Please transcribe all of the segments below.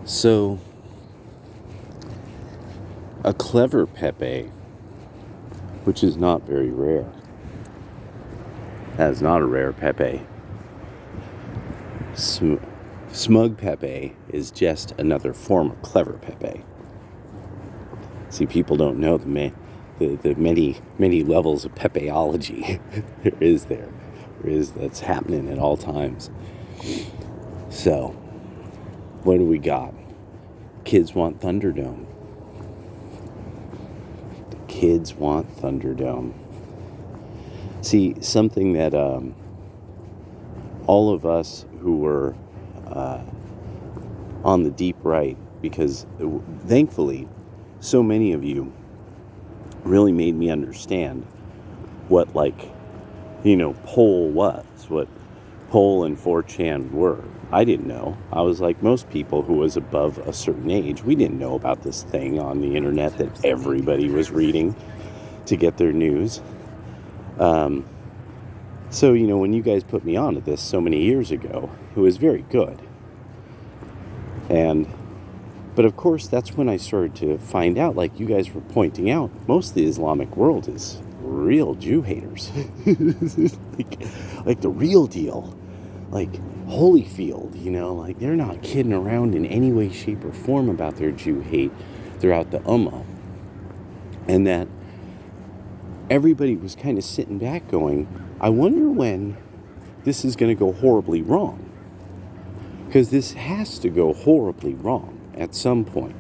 So, a clever Pepe, which is not very rare. That is not a rare Pepe. Smug Pepe is just another form of clever Pepe. See, people don't know the many levels of Pepeology there is that's happening at all times. So, what do we got? Kids want Thunderdome. The kids want Thunderdome. See, something that all of us who were on the deep right, because thankfully so many of you really made me understand what, Poll was, what Poll and 4chan were. I didn't know. I was like most people who was above a certain age. We didn't know about this thing on the internet that everybody was reading to get their news. So, when you guys put me on to this so many years ago, it was very good. But of course, that's when I started to find out, like you guys were pointing out, most of the Islamic world is real Jew haters. like the real deal. Like Holyfield, they're not kidding around in any way, shape, or form about their Jew hate throughout the Ummah. And that everybody was kind of sitting back going, I wonder when this is going to go horribly wrong. Because this has to go horribly wrong at some point.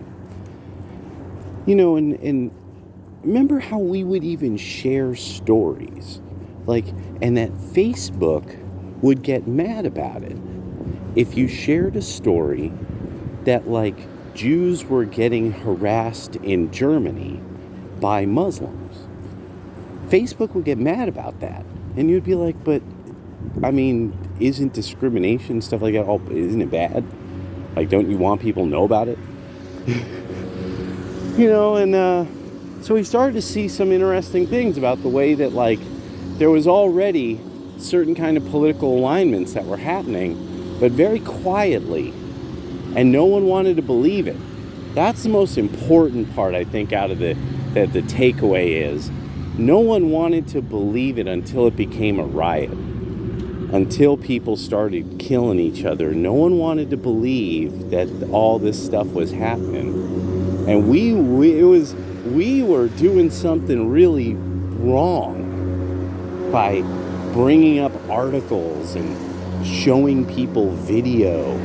And remember how we would even share stories? And that Facebook would get mad about it if you shared a story that, Jews were getting harassed in Germany by Muslims. Facebook would get mad about that. And you'd be like, but, isn't discrimination, stuff like that, isn't it bad? Don't you want people to know about it? So we started to see some interesting things about the way that, there was already certain kind of political alignments that were happening, but very quietly, and no one wanted to believe it. That's the most important part, I think, out of the takeaway is, no one wanted to believe it until it became a riot. Until people started killing each other, no one wanted to believe that all this stuff was happening. And we were doing something really wrong by bringing up articles and showing people video,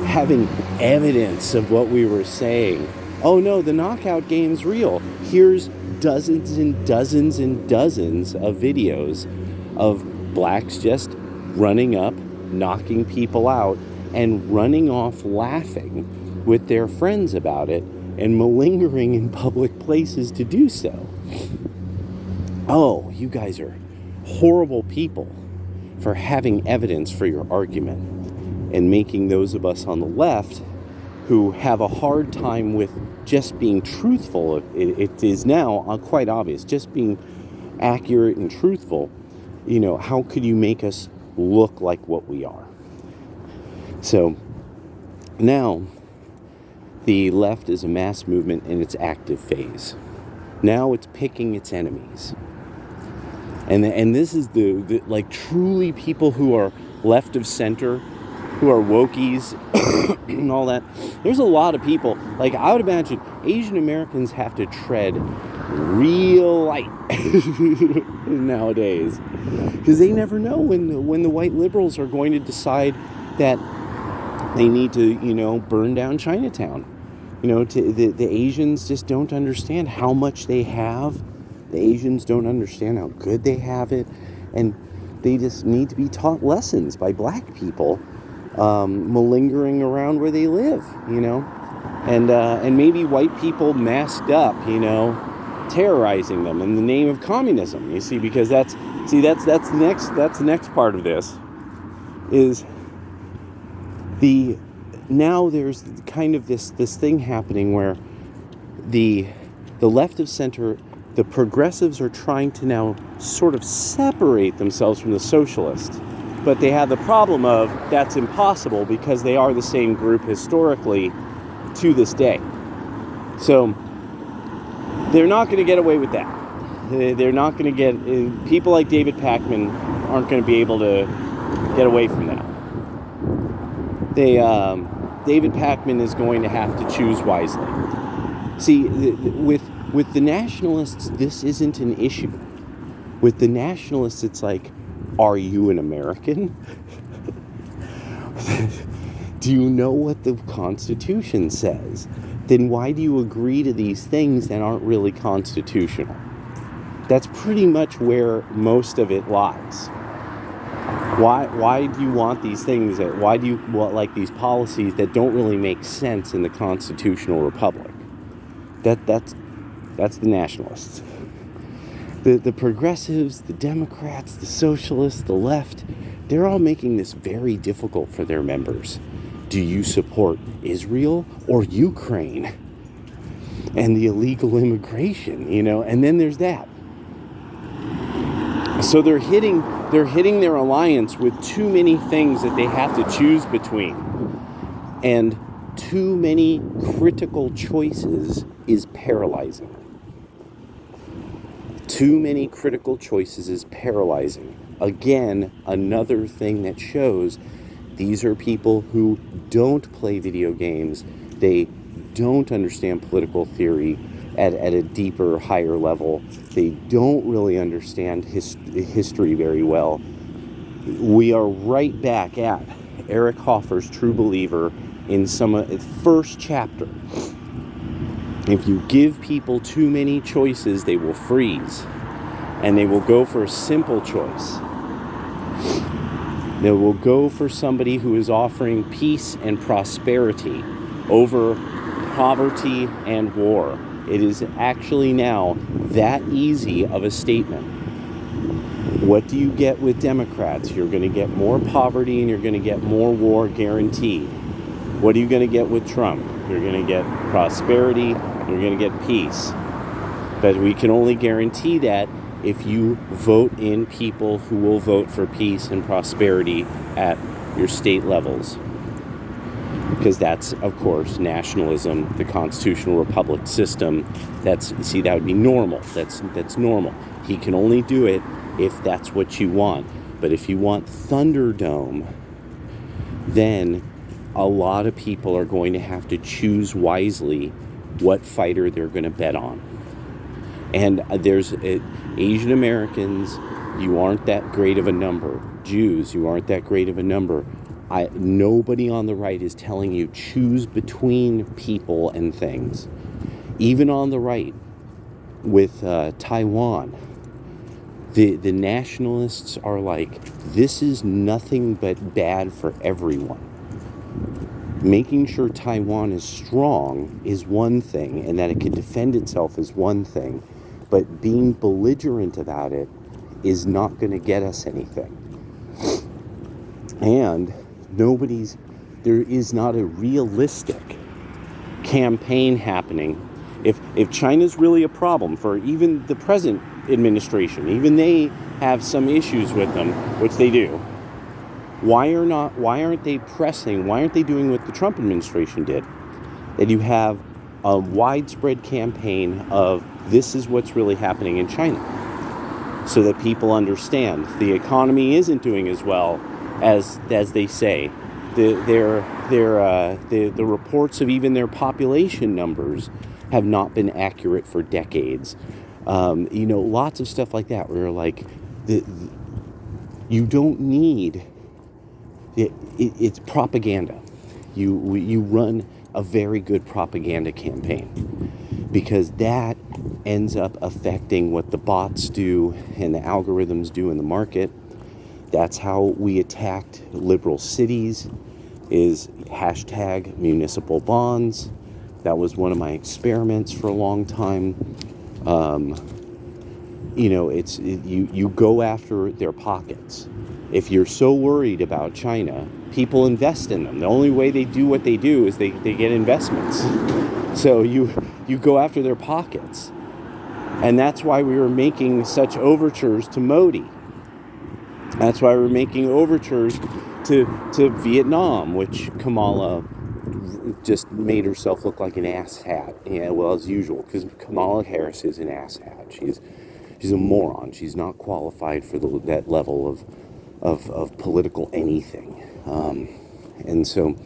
having evidence of what we were saying. Oh no, the knockout game's real. Here's dozens and dozens and dozens of videos of blacks just running up, knocking people out, and running off laughing with their friends about it and malingering in public places to do so. Oh, you guys are horrible people for having evidence for your argument and making those of us on the left who have a hard time with just being truthful. It is now quite obvious, just being accurate and truthful. How could you make us look like what we are? So now the left is a mass movement in its active phase. Now it's picking its enemies. And this is the truly people who are left of center, who are wokies and all that. There's a lot of people, I would imagine Asian Americans have to tread real light nowadays, because they never know when the white liberals are going to decide that they need to burn down Chinatown. The Asians just don't understand how much they have. The Asians don't understand how good they have it, and they just need to be taught lessons by black people malingering around where they live, and maybe white people masked up, terrorizing them in the name of communism. You see, because that's the next part of this is now there's kind of this thing happening where the left of center, the progressives are trying to now sort of separate themselves from the socialists But they have the problem of that's impossible because they are the same group historically to this day. So they're not going to get away with that. They're not going to get... People like David Pakman aren't going to be able to get away from that. David Pakman is going to have to choose wisely. See, with the nationalists, this isn't an issue. With the nationalists, it's like, are you an American? Do you know what the Constitution says? Then why do you agree to these things that aren't really constitutional? That's pretty much where most of it lies. Why do you want these things? Why do you want like these policies that don't really make sense in the constitutional republic? That's the nationalists. The progressives, the Democrats, the socialists, the left, they're all making this very difficult for their members. Do you support Israel or Ukraine? And the illegal immigration, and then there's that. So they're hitting their alliance with too many things that they have to choose between. And too many critical choices is paralyzing. Too many critical choices is paralyzing. Again, another thing that shows these are people who don't play video games. They don't understand political theory at a deeper, higher level. They don't really understand history very well. We are right back at Eric Hoffer's True Believer in first chapter. If you give people too many choices, they will freeze. And they will go for a simple choice. They will go for somebody who is offering peace and prosperity over poverty and war. It is actually now that easy of a statement. What do you get with Democrats? You're going to get more poverty and you're going to get more war guaranteed. What are you going to get with Trump? You're going to get prosperity, you're going to get peace. But we can only guarantee that if you vote in people who will vote for peace and prosperity at your state levels. Because that's, of course, nationalism, the constitutional republic system. That would be normal. That's normal. He can only do it if that's what you want. But if you want Thunderdome, then a lot of people are going to have to choose wisely what fighter they're going to bet on. And there's Asian Americans, you aren't that great of a number. Jews, you aren't that great of a number. Nobody on the right is telling you choose between people and things. Even on the right, with Taiwan, the nationalists are like, this is nothing but bad for everyone. Making sure Taiwan is strong is one thing, and that it can defend itself is one thing. But being belligerent about it is not going to get us anything. And there is not a realistic campaign happening. If China's really a problem for even the present administration, even they have some issues with them, which they do, why aren't they pressing, why aren't they doing what the Trump administration did? That you have a widespread campaign of this is what's really happening in China, so that people understand the economy isn't doing as well as they say. The reports of even their population numbers have not been accurate for decades. Lots of stuff like that where you're like, you don't need it. It's propaganda. You run a very good propaganda campaign, because that ends up affecting what the bots do and the algorithms do in the market. That's how we attacked liberal cities, is hashtag municipal bonds. That was one of my experiments for a long time. You go after their pockets. If you're so worried about China, people invest in them. The only way they do what they do is they get investments. So you go after their pockets. And that's why we were making such overtures to Modi. That's why we're making overtures to Vietnam, which Kamala just made herself look like an asshat. Yeah, well, as usual, because Camala Harris is an asshat. She's a moron. She's not qualified for that level of political anything. And so,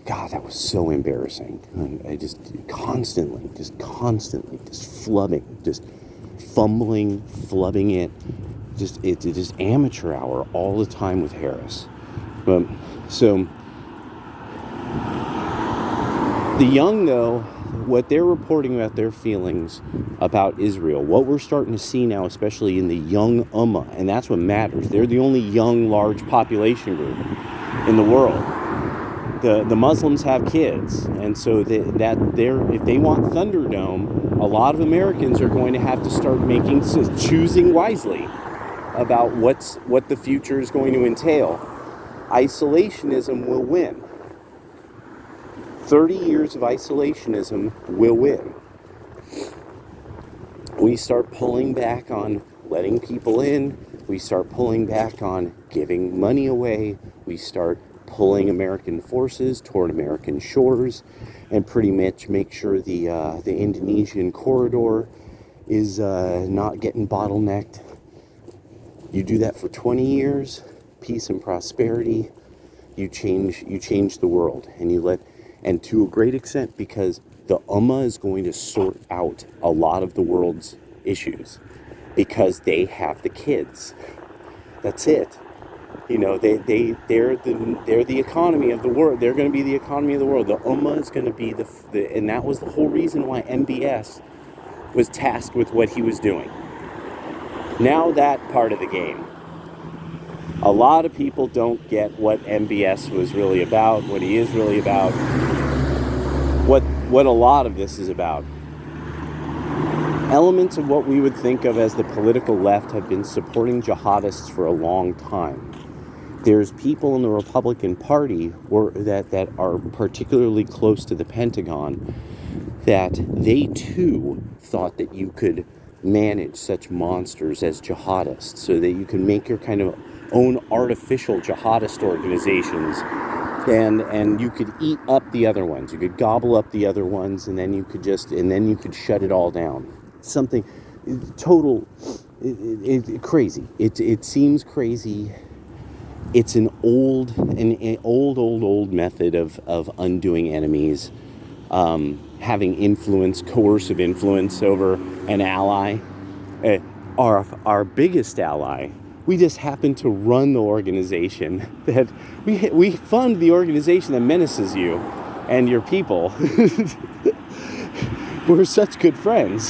God, that was so embarrassing. And I just constantly, just flubbing, just fumbling, flubbing it. It's just amateur hour all the time with Harris. So the young, though, what they're reporting about their feelings about Israel, what we're starting to see now, especially in the young Ummah, and that's what matters. They're the only young, large population group in the world. The Muslims have kids, and so if they want Thunderdome, a lot of Americans are going to have to start choosing wisely about what the future is going to entail. Isolationism will win. 30 years of isolationism will win. We start pulling back on letting people in. We start pulling back on giving money away. We start pulling American forces toward American shores, and pretty much make sure the Indonesian corridor is not getting bottlenecked. You do that for 20 years, peace and prosperity. You change the world, and to a great extent, because the Ummah is going to sort out a lot of the world's issues because they have the kids. That's it. You know, they're the economy of the world. They're going to be the economy of the world. The Ummah is going to be and that was the whole reason why MBS was tasked with what he was doing. Now that part of the game. A lot of people don't get what MBS was really about, what he is really about, what a lot of this is about. Elements of what we would think of as the political left have been supporting jihadists for a long time. There's people in the Republican Party that are particularly close to the Pentagon that they too thought that you could manage such monsters as jihadists, so that you can make your kind of own artificial jihadist organizations, and you could eat up the other ones. You could gobble up the other ones, and then you could shut it all down. Something total, crazy. It seems crazy. It's an old method of undoing enemies, having influence, coercive influence over an ally. Our biggest ally. We just happen to run the organization that we fund the organization that menaces you and your people. We're such good friends.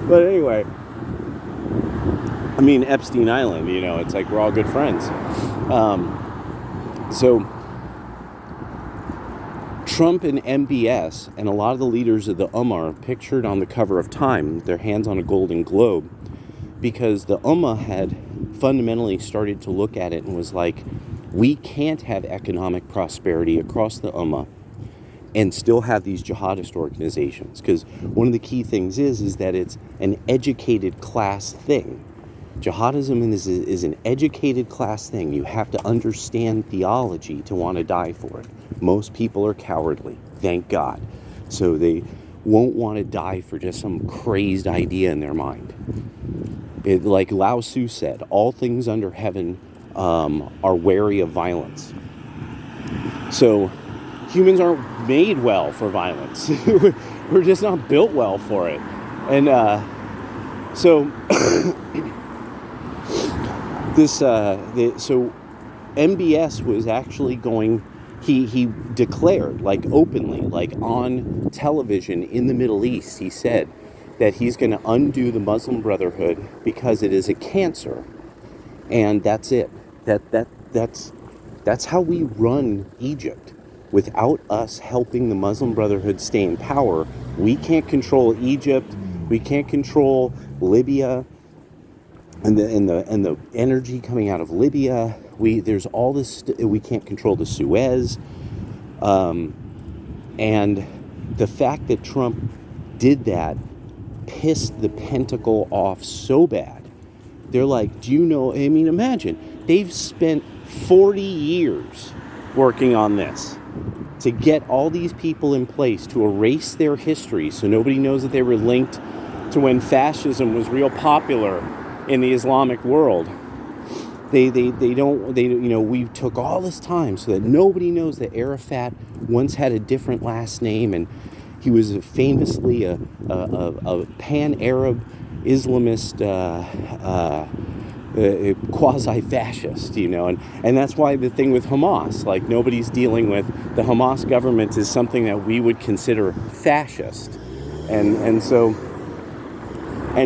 But anyway, I mean, Epstein Island, it's like we're all good friends. So Trump and MBS and a lot of the leaders of the Ummah are pictured on the cover of Time with their hands on a golden globe, because the Ummah had fundamentally started to look at it and was like, we can't have economic prosperity across the Ummah and still have these jihadist organizations, because one of the key things is that it's an educated class thing. Jihadism is an educated class thing. You have to understand theology to want to die for it. Most people are cowardly, thank God. So they won't want to die for just some crazed idea in their mind. Like Lao Tzu said, all things under heaven are wary of violence. So humans aren't made well for violence. We're just not built well for it. And so MBS was actually going, he declared, like openly, like on television in the Middle East, he said that he's going to undo the Muslim Brotherhood because it is a cancer. And that's it. That's how we run Egypt. Without us helping the Muslim Brotherhood stay in power, we can't control Egypt. We can't control Libya and the energy coming out of Libya. There's all this. We can't control the Suez, and the fact that Trump did that pissed the Pentacle off so bad They're like, do you know, I mean, imagine, they've spent 40 years working on this to get all these people in place to erase their history so nobody knows that they were linked to when fascism was real popular in the Islamic world. We took all this time so that nobody knows that Arafat once had a different last name, and he was famously a pan-Arab Islamist quasi-fascist, and that's why the thing with Hamas, like, nobody's dealing with the Hamas government is something that we would consider fascist, and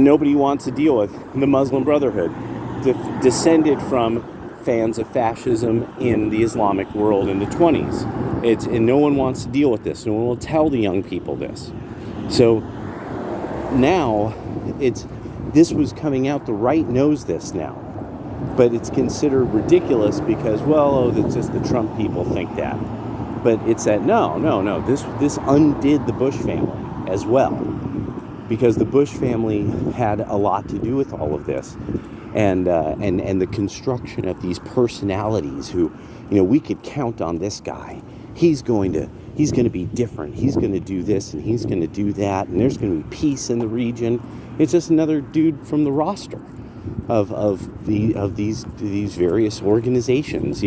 nobody wants to deal with the Muslim Brotherhood, descended from fans of fascism in the Islamic world in the 20s. And no one wants to deal with this. No one will tell the young people this. So now this was coming out. The right knows this now, but it's considered ridiculous because, it's just the Trump people think that. But it's that no. This undid the Bush family as well, because the Bush family had a lot to do with all of this. And the construction of these personalities who, we could count on this guy. He's going to be different. He's going to do this and he's going to do that, and there's going to be peace in the region. It's just another dude from the roster of these various organizations,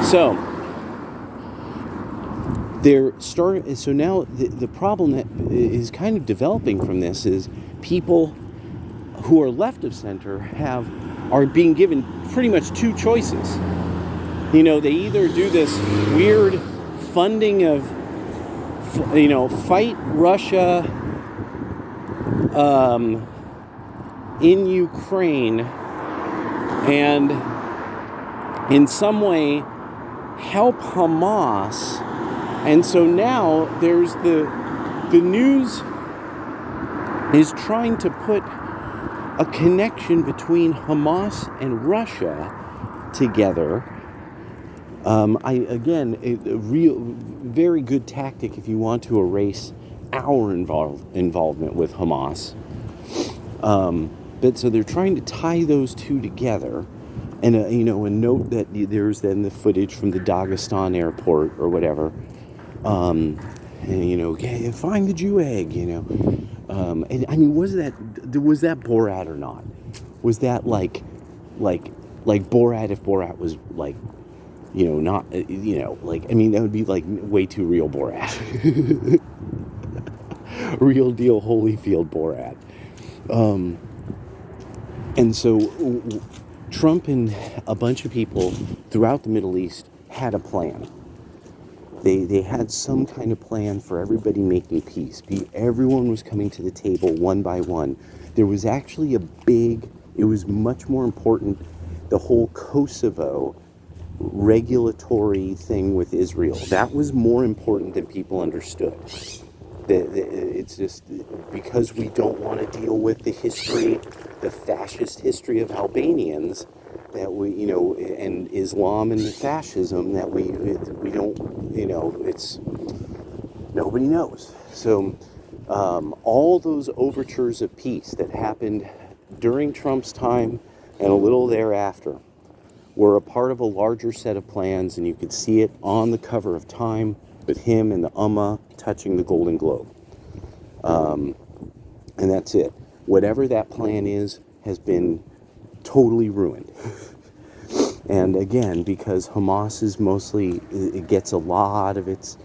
so they're starting. So now the problem that is kind of developing from this is people who are left of center are being given pretty much two choices. They either do this weird funding of, fight Russia in Ukraine and in some way help Hamas. And so now there's the news is trying to put a connection between Hamas and Russia together. A real, very good tactic if you want to erase our involvement with Hamas. But so they're trying to tie those two together, and and note that there's then the footage from the Dagestan airport or whatever. Find the Jew egg, and I mean, was that Borat or not? Was that like Borat if Borat was like, not, I mean, that would be like way too real Borat. Real deal Holyfield Borat. And so Trump and a bunch of people throughout the Middle East had a plan. They had some kind of plan for everybody making peace. Everyone was coming to the table one by one. There was actually it was much more important, the whole Kosovo regulatory thing with Israel. That was more important than people understood. It's just because we don't want to deal with the fascist history of Albanians, that we, and Islam and fascism, that we don't, it's, nobody knows. So all those overtures of peace that happened during Trump's time and a little thereafter were a part of a larger set of plans, and you could see it on the cover of Time with him and the Ummah touching the Golden Globe. And that's it. Whatever that plan is has been totally ruined. And again, because Hamas is mostly, it gets a lot of its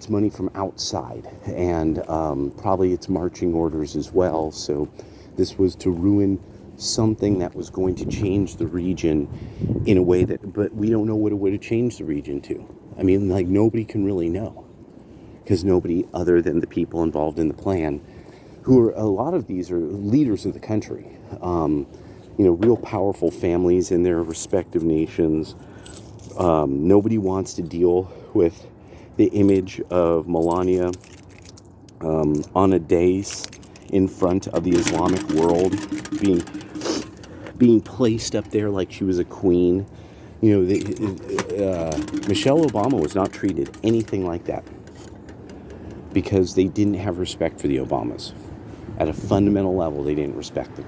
money from outside, and probably its marching orders as well. So this was to ruin something that was going to change the region in a way but we don't know what it would have changed the region to. I mean, like, nobody can really know, because nobody other than the people involved in the plan, a lot of these are leaders of the country, real powerful families in their respective nations. Nobody wants to deal with the image of Melania on a dais in front of the Islamic world, being placed up there like she was a queen. Michelle Obama was not treated anything like that, because they didn't have respect for the Obamas At a fundamental level, they didn't respect them.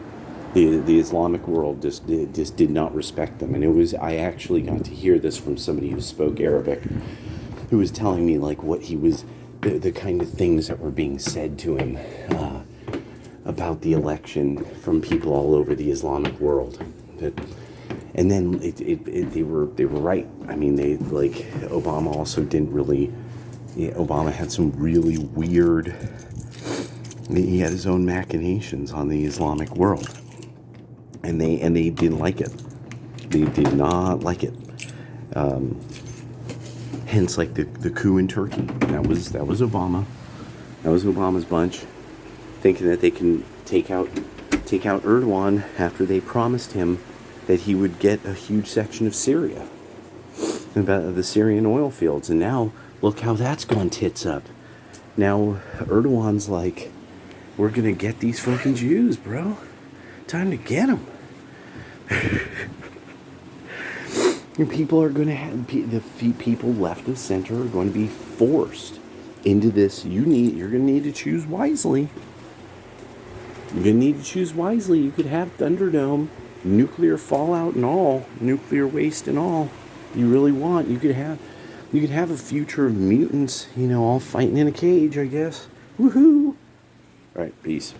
The Islamic world just did not respect them. And I actually got to hear this from somebody who spoke Arabic, who was telling me like what he was, the kind of things that were being said to him about the election from people all over the Islamic world. And then they were right. I mean, Obama also didn't really. Obama had some really weird. He had his own machinations on the Islamic world, and they didn't like it. They did not like it. Hence, like the coup in Turkey. That was Obama. That was Obama's bunch, thinking that they can take out Erdogan after they promised him that he would get a huge section of Syria, about the Syrian oil fields. And now, look how that's gone tits up. Now, Erdogan's like, we're going to get these fucking Jews, bro. Time to get them. And people are going to have, the people left of center are going to be forced into this. You're going to need to choose wisely. You're going to need to choose wisely. You could have Thunderdome, nuclear fallout and all, nuclear waste and all. You really want. You could have a future of mutants, all fighting in a cage, I guess. Woohoo! All right, peace.